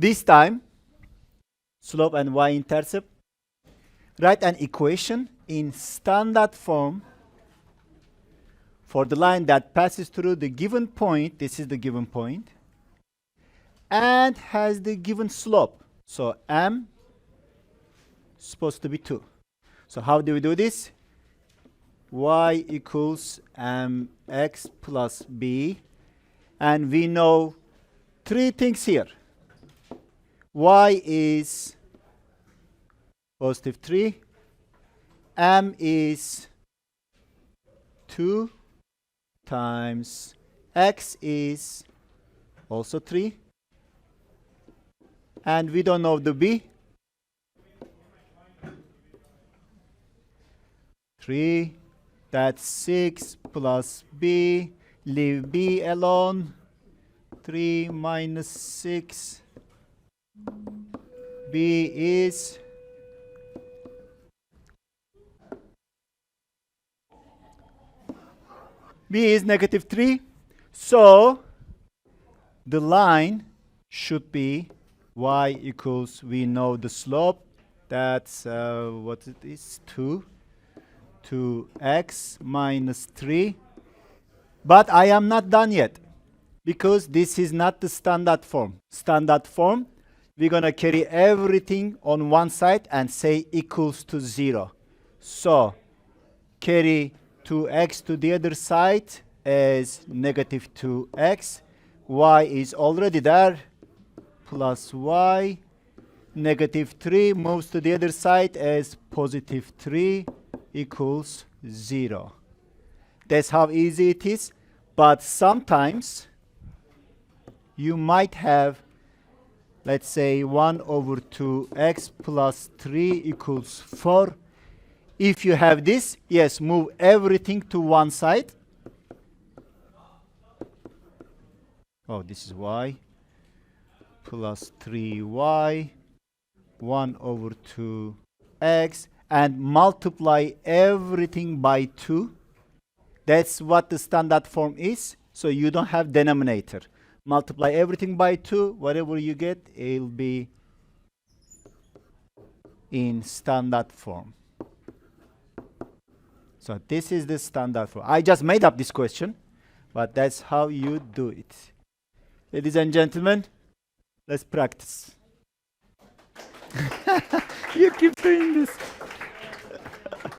This time, slope and y-intercept. Write an equation in standard form for the line that passes through the given point. This is the given point. And has the given slope. So m is supposed to be 2. So how do we do this? Y equals mx plus b. And we know 3 things here. Y is positive 3. M is 2 times x is also 3. And we don't know the b. 3, that's 6 plus b. Leave b alone. 3 minus 6. B is negative 3. So the line should be y equals, we know the slope, that's what it is, 2x minus 3. But I am not done yet, because this is not the standard form. Standard form, we're going to carry everything on one side and say equals to 0. So carry 2x to the other side as negative 2x. Y is already there, plus y. Negative 3 moves to the other side as positive 3 equals 0. That's how easy it is. But sometimes you might have, let's say, 1 over 2x plus 3 equals 4. If you have this, yes, move everything to one side. Oh, this is y plus 3y, 1 over 2x, and multiply everything by 2. That's what the standard form is. So you don't have denominator. Multiply everything by 2. Whatever you get, it'll be in standard form. So this is the standard form. I just made up this question, but that's how you do it. Ladies and gentlemen, let's practice. You keep doing this.